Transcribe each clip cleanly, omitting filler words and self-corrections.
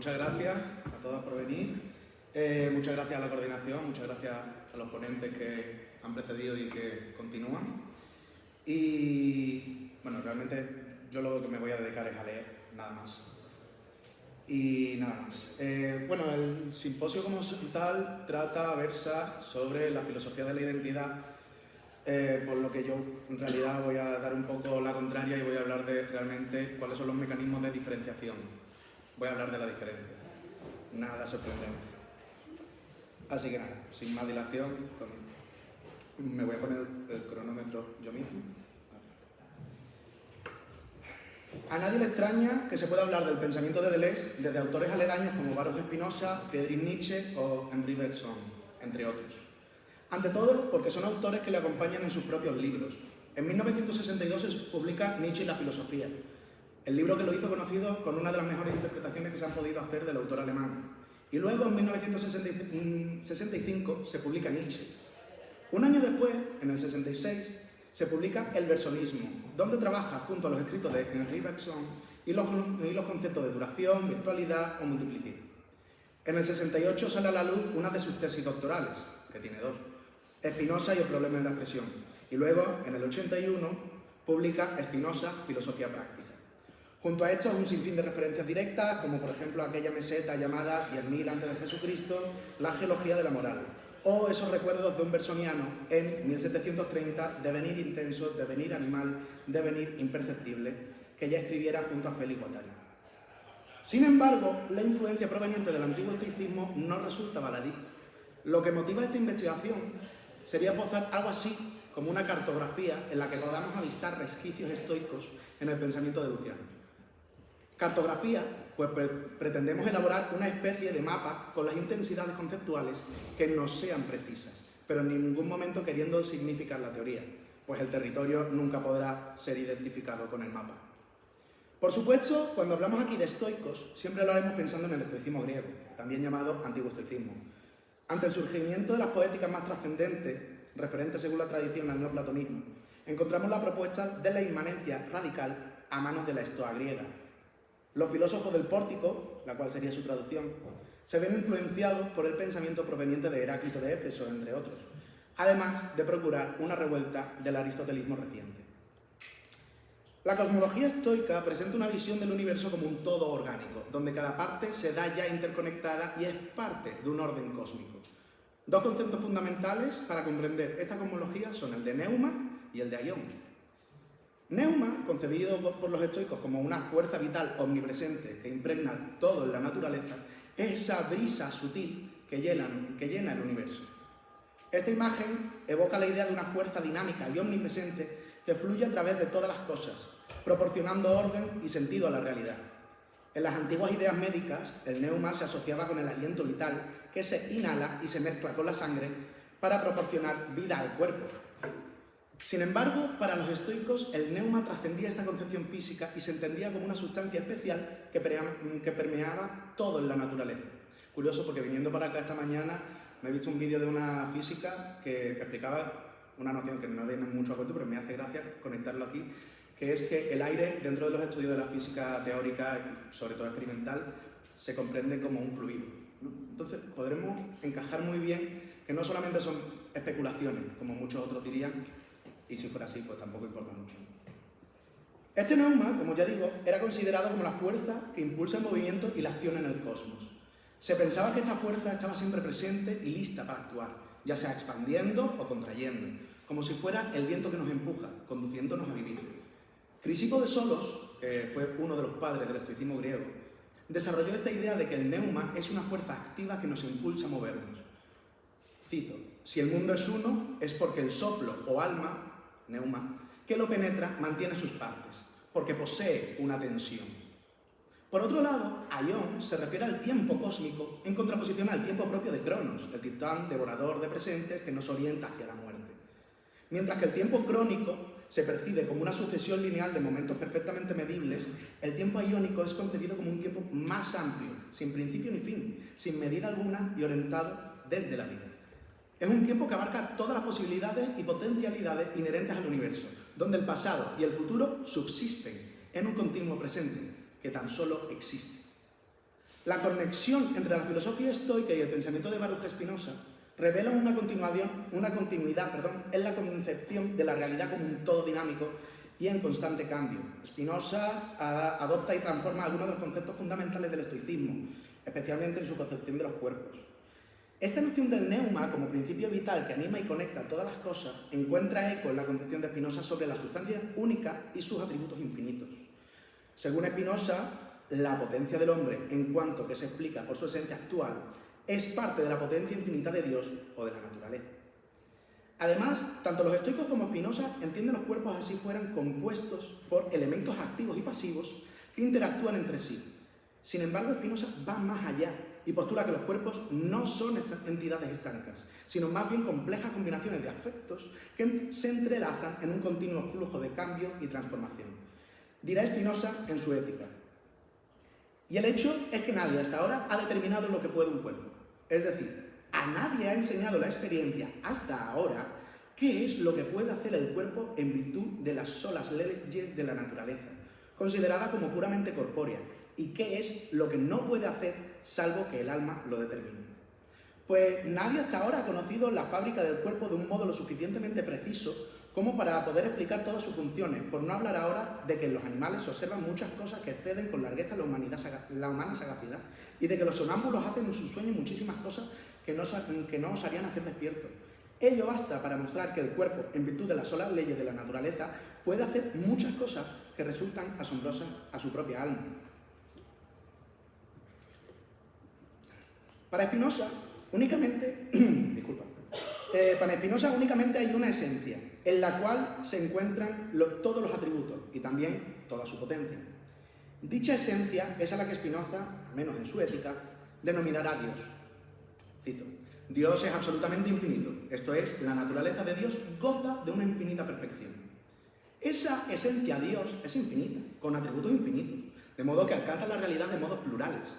muchas gracias a todos por venir. Muchas gracias a la coordinación, muchas gracias a los ponentes que han precedido y que continúan. Y bueno, realmente yo lo que me voy a dedicar es a leer, nada más. Y nada más. Bueno, el simposio como tal versa sobre la filosofía de la identidad, por lo que yo en realidad voy a dar un poco la contraria y voy a hablar de realmente cuáles son los mecanismos de diferenciación. Voy a hablar de la diferencia. Nada sorprendente. Así que nada, sin más dilación, me voy a poner el cronómetro yo mismo. A nadie le extraña que se pueda hablar del pensamiento de Deleuze desde autores aledaños como Baruch Spinoza, Friedrich Nietzsche o Henri Bergson, entre otros. Ante todo, porque son autores que le acompañan en sus propios libros. En 1962 se publica Nietzsche y la filosofía, el libro que lo hizo conocido con una de las mejores interpretaciones que se han podido hacer del autor alemán. Y luego, en 1965, se publica Nietzsche. Un año después, en el 66, se publica El Bergsonismo, donde trabaja junto a los escritos de Henri Bergson y los conceptos de duración, virtualidad o multiplicidad. En el 68 sale a la luz una de sus tesis doctorales, que tiene dos, Spinoza y el problema de la expresión. Y luego, en el 81, publica Spinoza, Filosofía Práctica. Junto a esto, un sinfín de referencias directas, como por ejemplo aquella meseta llamada 10.000 antes de Jesucristo, la geología de la moral, o esos recuerdos de un bersoniano en 1730, devenir intenso, devenir animal, devenir imperceptible, que ya escribiera junto a Félix Guattari. Sin embargo, la influencia proveniente del antiguo estoicismo no resulta baladí. Lo que motiva esta investigación sería esbozar algo así como una cartografía en la que podamos avistar resquicios estoicos en el pensamiento de Luciano. Cartografía, pues pretendemos elaborar una especie de mapa con las intensidades conceptuales que no sean precisas, pero en ningún momento queriendo significar la teoría, pues el territorio nunca podrá ser identificado con el mapa. Por supuesto, cuando hablamos aquí de estoicos, siempre lo haremos pensando en el estoicismo griego, también llamado antiguo estoicismo. Ante el surgimiento de las poéticas más trascendentes, referentes según la tradición al neoplatonismo, encontramos la propuesta de la inmanencia radical a manos de la estoa griega. Los filósofos del Pórtico, la cual sería su traducción, se ven influenciados por el pensamiento proveniente de Heráclito de Éfeso, entre otros, además de procurar una revuelta del aristotelismo reciente. La cosmología estoica presenta una visión del universo como un todo orgánico, donde cada parte se da ya interconectada y es parte de un orden cósmico. Dos conceptos fundamentales para comprender esta cosmología son el de neuma y el de aion. Neuma, concebido por los estoicos como una fuerza vital omnipresente que impregna todo en la naturaleza, es esa brisa sutil que llena el universo. Esta imagen evoca la idea de una fuerza dinámica y omnipresente que fluye a través de todas las cosas, proporcionando orden y sentido a la realidad. En las antiguas ideas médicas, el neuma se asociaba con el aliento vital que se inhala y se mezcla con la sangre para proporcionar vida al cuerpo. Sin embargo, para los estoicos, el neuma trascendía esta concepción física y se entendía como una sustancia especial que permeaba todo en la naturaleza. Curioso, porque viniendo para acá esta mañana me he visto un vídeo de una física que explicaba una noción que no viene mucho a cuento, pero me hace gracia conectarlo aquí, que es que el aire, dentro de los estudios de la física teórica, sobre todo experimental, se comprende como un fluido, ¿no? Entonces podremos encajar muy bien que no solamente son especulaciones, como muchos otros dirían, y si fuera así, pues tampoco importa mucho. Este neuma, como ya digo, era considerado como la fuerza que impulsa el movimiento y la acción en el cosmos. Se pensaba que esta fuerza estaba siempre presente y lista para actuar, ya sea expandiendo o contrayendo, como si fuera el viento que nos empuja, conduciéndonos a vivir. Crisipo de Solos, que fue uno de los padres del estoicismo griego, desarrolló esta idea de que el neuma es una fuerza activa que nos impulsa a movernos. Cito: si el mundo es uno, es porque el soplo o alma, neuma, que lo penetra mantiene sus partes, porque posee una tensión. Por otro lado, aion se refiere al tiempo cósmico en contraposición al tiempo propio de Cronos, el titán devorador de presentes que nos orienta hacia la muerte. Mientras que el tiempo crónico se percibe como una sucesión lineal de momentos perfectamente medibles, el tiempo aiónico es concebido como un tiempo más amplio, sin principio ni fin, sin medida alguna y orientado desde la vida. Es un tiempo que abarca todas las posibilidades y potencialidades inherentes al universo, donde el pasado y el futuro subsisten en un continuo presente que tan solo existe. La conexión entre la filosofía estoica y el pensamiento de Baruch Spinoza revela una continuidad en la concepción de la realidad como un todo dinámico y en constante cambio. Spinoza adopta y transforma algunos de los conceptos fundamentales del estoicismo, especialmente en su concepción de los cuerpos. Esta noción del neuma como principio vital que anima y conecta todas las cosas encuentra eco en la concepción de Spinoza sobre la sustancia única y sus atributos infinitos. Según Spinoza, la potencia del hombre, en cuanto que se explica por su esencia actual, es parte de la potencia infinita de Dios o de la naturaleza. Además, tanto los estoicos como Spinoza entienden los cuerpos así fueran compuestos por elementos activos y pasivos que interactúan entre sí. Sin embargo, Spinoza va más allá y postula que los cuerpos no son entidades estancas, sino más bien complejas combinaciones de afectos que se entrelazan en un continuo flujo de cambio y transformación. Dirá Spinoza en su Ética. Y el hecho es que nadie hasta ahora ha determinado lo que puede un cuerpo. Es decir, a nadie ha enseñado la experiencia hasta ahora qué es lo que puede hacer el cuerpo en virtud de las solas leyes de la naturaleza, considerada como puramente corpórea, y qué es lo que no puede hacer salvo que el alma lo determine. Pues nadie hasta ahora ha conocido la fábrica del cuerpo de un modo lo suficientemente preciso como para poder explicar todas sus funciones, por no hablar ahora de que en los animales se observan muchas cosas que exceden con largueza la humana sagacidad, y de que los sonámbulos hacen en sus sueños muchísimas cosas que no os harían hacer despiertos. Ello basta para mostrar que el cuerpo, en virtud de las solas leyes de la naturaleza, puede hacer muchas cosas que resultan asombrosas a su propia alma. Para Spinoza, únicamente hay una esencia, en la cual se encuentran todos los atributos y también toda su potencia. Dicha esencia es a la que Spinoza, al menos en su Ética, denominará Dios. Cito: Dios es absolutamente infinito, esto es, la naturaleza de Dios goza de una infinita perfección. Esa esencia Dios es infinita, con atributos infinitos, de modo que alcanza la realidad de modos plurales.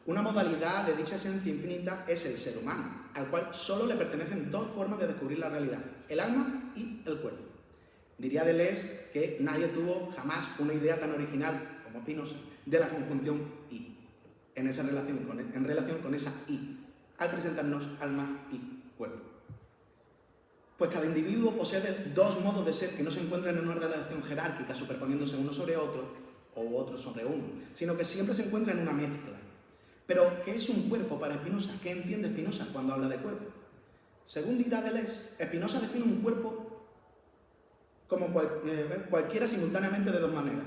Una modalidad de dicha esencia infinita es el ser humano, al cual solo le pertenecen dos formas de descubrir la realidad: el alma y el cuerpo. Diría Deleuze que nadie tuvo jamás una idea tan original como Spinoza de la conjunción y, en relación con esa y, al presentarnos alma y cuerpo. Pues cada individuo posee dos modos de ser que no se encuentran en una relación jerárquica superponiéndose uno sobre otro o otro sobre uno, sino que siempre se encuentran en una mezcla. Pero, ¿qué es un cuerpo para Spinoza? ¿Qué entiende Spinoza cuando habla de cuerpo? Según dirá Deleuze, Spinoza define un cuerpo como cualquiera simultáneamente de dos maneras.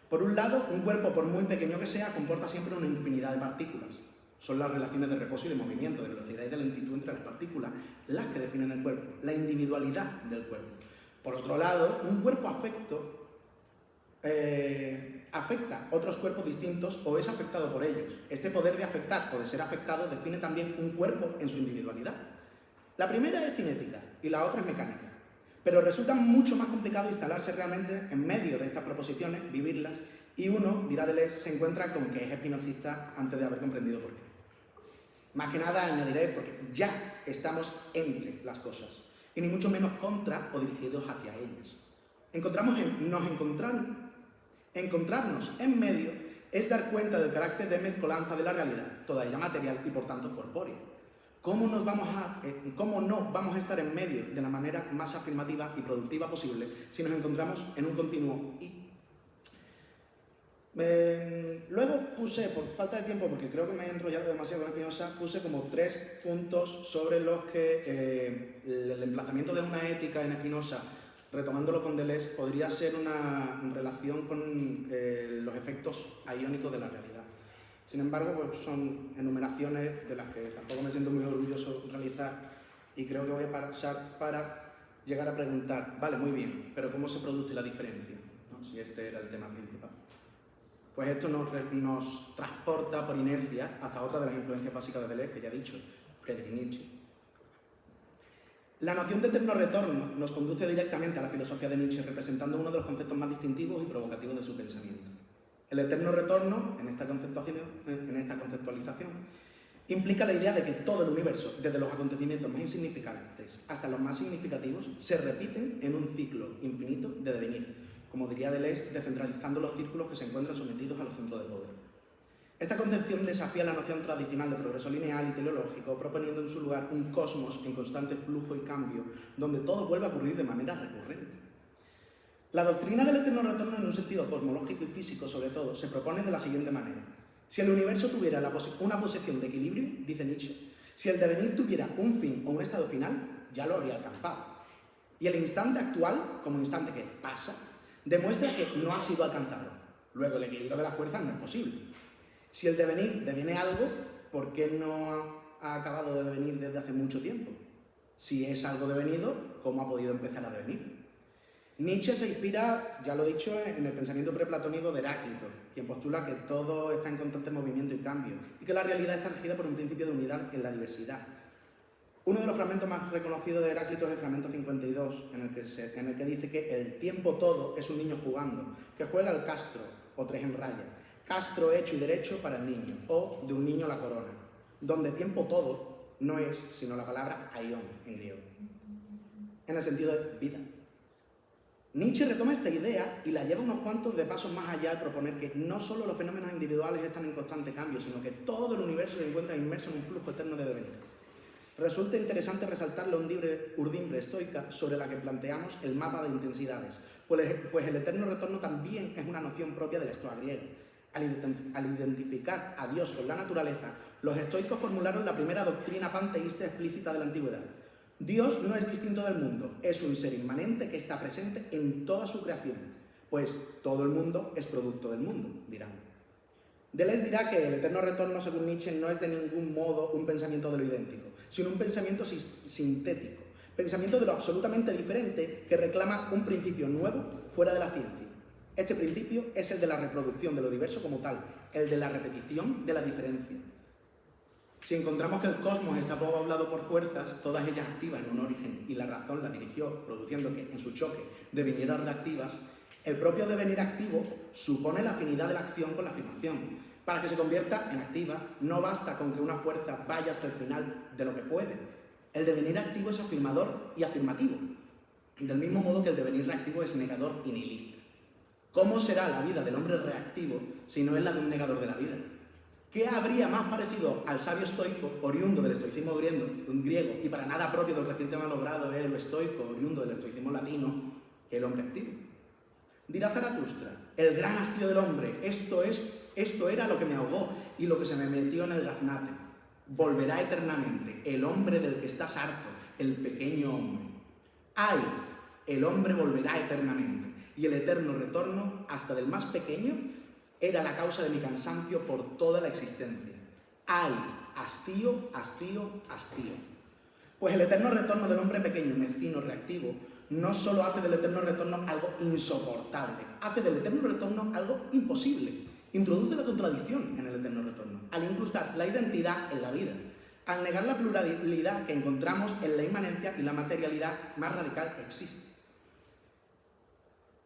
Por un lado, un cuerpo, por muy pequeño que sea, comporta siempre una infinidad de partículas. Son las relaciones de reposo y de movimiento, de velocidad y de lentitud entre las partículas las que definen el cuerpo, la individualidad del cuerpo. Por otro lado, un cuerpo afecta otros cuerpos distintos o es afectado por ellos. Este poder de afectar o de ser afectado define también un cuerpo en su individualidad. La primera es cinética y la otra es mecánica, pero resulta mucho más complicado instalarse realmente en medio de estas proposiciones, vivirlas, y uno, dirá Deleuze, se encuentra con que es espinocista antes de haber comprendido por qué. Más que nada añadiré porque ya estamos entre las cosas, y ni mucho menos contra o dirigidos hacia ellas. Encontrarnos en medio es dar cuenta del carácter de mezcolanza de la realidad, toda ella material y por tanto corpórea. ¿Cómo no vamos a estar en medio de la manera más afirmativa y productiva posible si nos encontramos en un continuo y? Luego puse, por falta de tiempo, porque creo que me he enrollado demasiado con Spinoza, puse como 3 puntos sobre los que el emplazamiento de una ética en Spinoza, retomándolo con Deleuze, podría ser una relación con los efectos aiónicos de la realidad. Sin embargo, pues son enumeraciones de las que tampoco me siento muy orgulloso de realizar y creo que voy a pasar para llegar a preguntar, vale, muy bien, pero ¿cómo se produce la diferencia? ¿No? Si este era el tema principal. Pues esto nos transporta por inercia hasta otra de las influencias básicas de Deleuze, que ya he dicho, Friedrich Nietzsche. La noción de eterno retorno nos conduce directamente a la filosofía de Nietzsche, representando uno de los conceptos más distintivos y provocativos de su pensamiento. El eterno retorno, en esta conceptualización, implica la idea de que todo el universo, desde los acontecimientos más insignificantes hasta los más significativos, se repiten en un ciclo infinito de devenir, como diría Deleuze, descentralizando los círculos que se encuentran sometidos a los centros de poder. Esta concepción desafía la noción tradicional de progreso lineal y teleológico, proponiendo en su lugar un cosmos en constante flujo y cambio, donde todo vuelve a ocurrir de manera recurrente. La doctrina del eterno retorno, en un sentido cosmológico y físico sobre todo, se propone de la siguiente manera. Si el universo tuviera una posición de equilibrio, dice Nietzsche, si el devenir tuviera un fin o un estado final, ya lo habría alcanzado. Y el instante actual, como instante que pasa, demuestra que no ha sido alcanzado. Luego, el equilibrio de las fuerzas no es posible. Si el devenir deviene algo, ¿por qué no ha acabado de devenir desde hace mucho tiempo? Si es algo devenido, ¿cómo ha podido empezar a devenir? Nietzsche se inspira, ya lo he dicho, en el pensamiento preplatónico de Heráclito, quien postula que todo está en constante movimiento y cambio, y que la realidad está regida por un principio de unidad en la diversidad. Uno de los fragmentos más reconocidos de Heráclito es el fragmento 52, en el que dice que el tiempo todo es un niño jugando, que juega al castro, o tres en raya, castro hecho y derecho para el niño, o de un niño la corona, donde tiempo todo no es sino la palabra aion en griego, en el sentido de vida. Nietzsche retoma esta idea y la lleva unos cuantos de pasos más allá al proponer que no solo los fenómenos individuales están en constante cambio, sino que todo el universo se encuentra inmerso en un flujo eterno de devenir. Resulta interesante resaltar la urdimbre estoica sobre la que planteamos el mapa de intensidades, pues el eterno retorno también es una noción propia del estoa griego. Al identificar a Dios con la naturaleza, los estoicos formularon la primera doctrina panteísta explícita de la antigüedad. Dios no es distinto del mundo, es un ser inmanente que está presente en toda su creación, pues todo el mundo es producto del mundo, dirán. Deleuze dirá que el eterno retorno, según Nietzsche, no es de ningún modo un pensamiento de lo idéntico, sino un pensamiento sintético, pensamiento de lo absolutamente diferente que reclama un principio nuevo fuera de la ciencia. Este principio es el de la reproducción de lo diverso como tal, el de la repetición de la diferencia. Si encontramos que el cosmos está poblado por fuerzas, todas ellas activas en un origen, y la razón la dirigió, produciendo que en su choque devinieran reactivas, el propio devenir activo supone la afinidad de la acción con la afirmación. Para que se convierta en activa, no basta con que una fuerza vaya hasta el final de lo que puede. El devenir activo es afirmador y afirmativo, del mismo modo que el devenir reactivo es negador y nihilista. ¿Cómo será la vida del hombre reactivo si no es la de un negador de la vida? ¿Qué habría más parecido al sabio estoico, oriundo del estoicismo griego y para nada propio del reciente malogrado el estoico, oriundo del estoicismo latino, que el hombre activo? Dirá Zaratustra, el gran hastío del hombre, esto era lo que me ahogó y lo que se me metió en el gaznate. Volverá eternamente, el hombre del que estás harto, el pequeño hombre. ¡Ay! El hombre volverá eternamente, y el eterno retorno, hasta del más pequeño, era la causa de mi cansancio por toda la existencia. ¡Ay! Hastío, hastío, hastío. Pues el eterno retorno del hombre pequeño, mezquino, reactivo, no solo hace del eterno retorno algo insoportable, hace del eterno retorno algo imposible. Introduce la contradicción en el eterno retorno, al incrustar la identidad en la vida, al negar la pluralidad que encontramos en la inmanencia y la materialidad más radical que existe.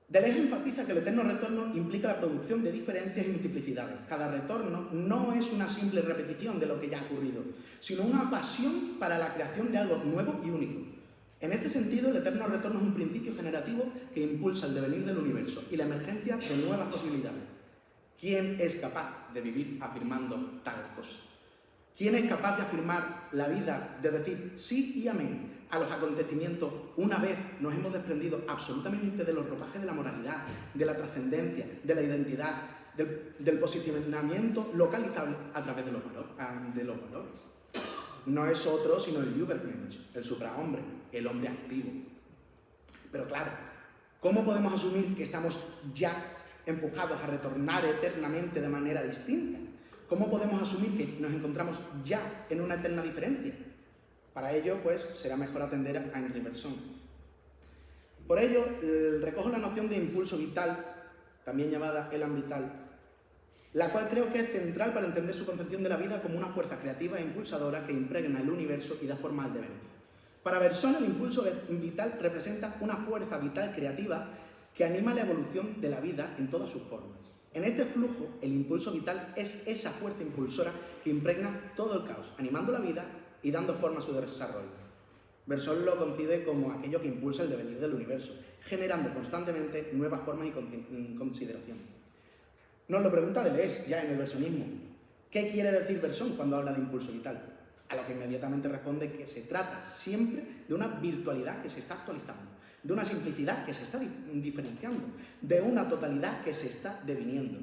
Deleuze enfatiza que el eterno retorno implica la producción de diferencias y multiplicidades. Cada retorno no es una simple repetición de lo que ya ha ocurrido, sino una ocasión para la creación de algo nuevo y único. En este sentido, el eterno retorno es un principio generativo que impulsa el devenir del universo y la emergencia de nuevas posibilidades. ¿Quién es capaz de vivir afirmando tal cosa? ¿Quién es capaz de afirmar la vida, de decir sí y amén a los acontecimientos una vez nos hemos desprendido absolutamente de los ropajes de la moralidad, de la trascendencia, de la identidad, del posicionamiento localizable a través de los valores? No es otro sino el Übermensch, el suprahombre, el hombre activo. Pero claro, ¿cómo podemos asumir que estamos ya empujados a retornar eternamente de manera distinta? ¿Cómo podemos asumir que nos encontramos ya en una eterna diferencia? Para ello, pues, será mejor atender a Henri Bergson. Por ello, recojo la noción de impulso vital, también llamada elan vital, la cual creo que es central para entender su concepción de la vida como una fuerza creativa e impulsadora que impregna el universo y da forma al devenir. Para Bergson, el impulso vital representa una fuerza vital creativa que anima la evolución de la vida en todas sus formas. En este flujo, el impulso vital es esa fuerza impulsora que impregna todo el caos, animando la vida y dando forma a su desarrollo. Bergson lo concibe como aquello que impulsa el devenir del universo, generando constantemente nuevas formas y consideración. Nos lo pregunta Deleuze ya en el bergsonismo. ¿Qué quiere decir Bersón cuando habla de impulso vital? A lo que inmediatamente responde que se trata siempre de una virtualidad que se está actualizando, de una simplicidad que se está diferenciando, de una totalidad que se está deviniendo.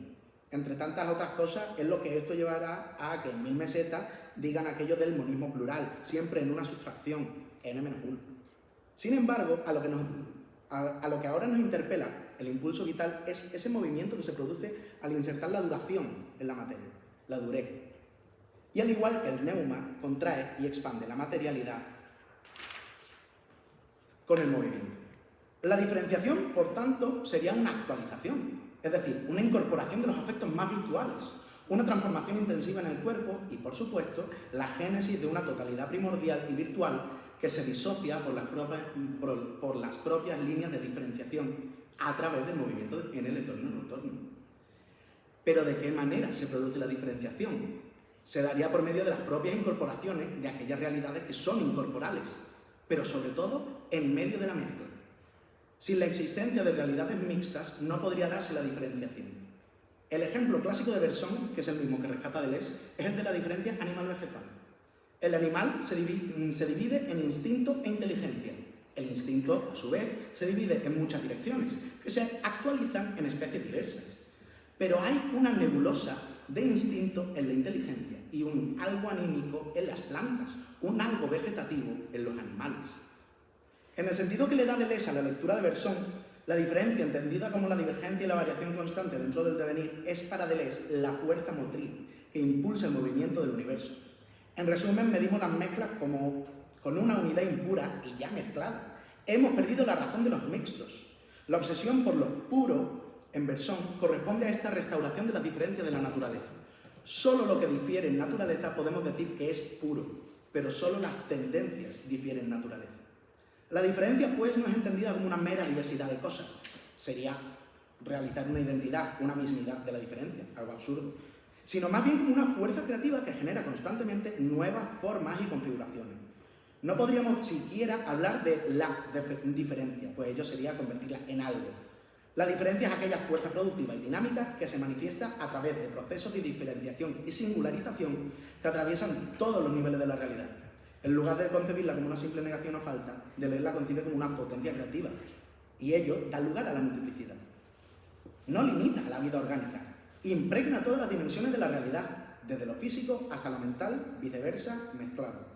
Entre tantas otras cosas, es lo que esto llevará a que en 1000 mesetas digan aquello del monismo plural, siempre en una sustracción, n-1. Sin embargo, a lo que ahora nos interpela el impulso vital es ese movimiento que se produce al insertar la duración en la materia, la duré. Y al igual que el neuma, contrae y expande la materialidad con el movimiento. La diferenciación, por tanto, sería una actualización, es decir, una incorporación de los aspectos más virtuales, una transformación intensiva en el cuerpo y, por supuesto, la génesis de una totalidad primordial y virtual que se disocia por las propias líneas de diferenciación a través del movimiento en el entorno-retorno. Pero ¿de qué manera se produce la diferenciación? Se daría por medio de las propias incorporaciones de aquellas realidades que son incorporales, pero sobre todo en medio de la mezcla. Sin la existencia de realidades mixtas no podría darse la diferenciación. El ejemplo clásico de Bersón, que es el mismo que rescata Deleuze, es el de la diferencia animal-vegetal. El animal se divide en instinto e inteligencia. El instinto, a su vez, se divide en muchas direcciones, que se actualizan en especies diversas. Pero hay una nebulosa de instinto en la inteligencia y un algo anímico en las plantas, un algo vegetativo en los animales. En el sentido que le da Deleuze a la lectura de Bersón, la diferencia entendida como la divergencia y la variación constante dentro del devenir es para Deleuze la fuerza motriz que impulsa el movimiento del universo. En resumen, medimos las mezclas como con una unidad impura y ya mezclada. Hemos perdido la razón de los mixtos. La obsesión por lo puro en Bersón corresponde a esta restauración de las diferencias de la naturaleza. Solo lo que difiere en naturaleza podemos decir que es puro, pero solo las tendencias difieren en naturaleza. La diferencia, pues, no es entendida como una mera diversidad de cosas. Sería realizar una identidad, una mismidad de la diferencia, algo absurdo, sino más bien como una fuerza creativa que genera constantemente nuevas formas y configuraciones. No podríamos siquiera hablar de la diferencia, pues ello sería convertirla en algo. La diferencia es aquella fuerza productiva y dinámica que se manifiesta a través de procesos de diferenciación y singularización que atraviesan todos los niveles de la realidad. En lugar de concebirla como una simple negación o falta, Deleuze la concibe como una potencia creativa, y ello da lugar a la multiplicidad. No limita a la vida orgánica, impregna todas las dimensiones de la realidad, desde lo físico hasta lo mental, viceversa, mezclado.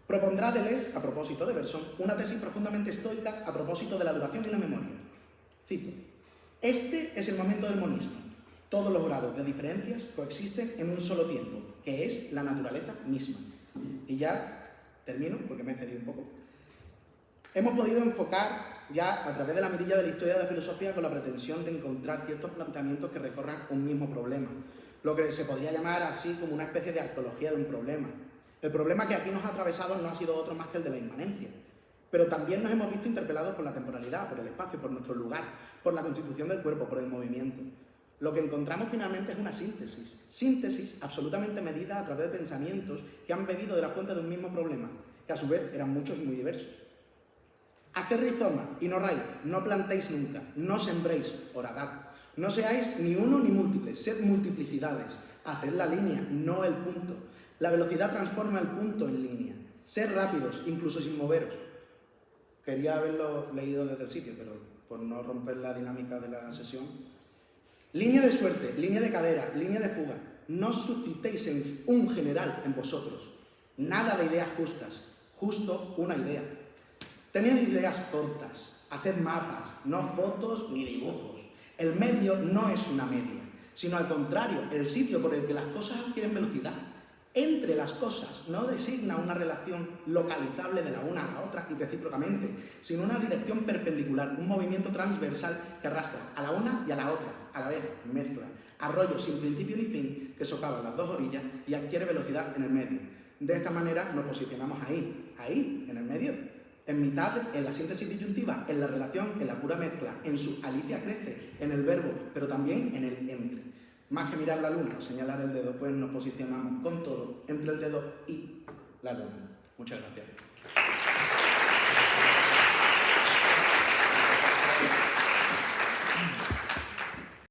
Propondrá Deleuze, a propósito de Bersón, una tesis profundamente estoica a propósito de la duración y la memoria. Cito: este es el momento del monismo. Todos los grados de diferencias coexisten en un solo tiempo, que es la naturaleza misma. Y ya termino, porque me he cedido un poco. Hemos podido enfocar ya a través de la mirilla de la historia de la filosofía con la pretensión de encontrar ciertos planteamientos que recorran un mismo problema, lo que se podría llamar así como una especie de arqueología de un problema. El problema que aquí nos ha atravesado no ha sido otro más que el de la inmanencia, pero también nos hemos visto interpelados por la temporalidad, por el espacio, por nuestro lugar, por la constitución del cuerpo, por el movimiento. Lo que encontramos finalmente es una síntesis absolutamente medida a través de pensamientos que han bebido de la fuente de un mismo problema, que a su vez eran muchos y muy diversos. Haced rizoma y no raíz, no plantéis nunca, no sembréis, horadad. No seáis ni uno ni múltiples, sed multiplicidades. Haced la línea, no el punto. La velocidad transforma el punto en línea. Sed rápidos, incluso sin moveros. Quería haberlo leído desde el sitio, pero por no romper la dinámica de la sesión. Línea de suerte, línea de cadera, línea de fuga. No suscitéis en un general en vosotros. Nada de ideas justas, justo una idea. Tened ideas cortas, haced mapas, no fotos ni dibujos. El medio no es una media, sino al contrario, el sitio por el que las cosas adquieren velocidad. Entre las cosas no designa una relación localizable de la una a la otra y recíprocamente, sino una dirección perpendicular, un movimiento transversal que arrastra a la una y a la otra, a la vez, mezcla, arroyo sin principio ni fin que socava las dos orillas y adquiere velocidad en el medio. De esta manera nos posicionamos ahí, en el medio, en mitad, en la síntesis disyuntiva, en la relación, en la pura mezcla, en su Alicia crece, en el verbo, pero también en el entre. Más que mirar la luna o señalar el dedo, pues nos posicionamos con todo entre el dedo y la luna. Muchas gracias.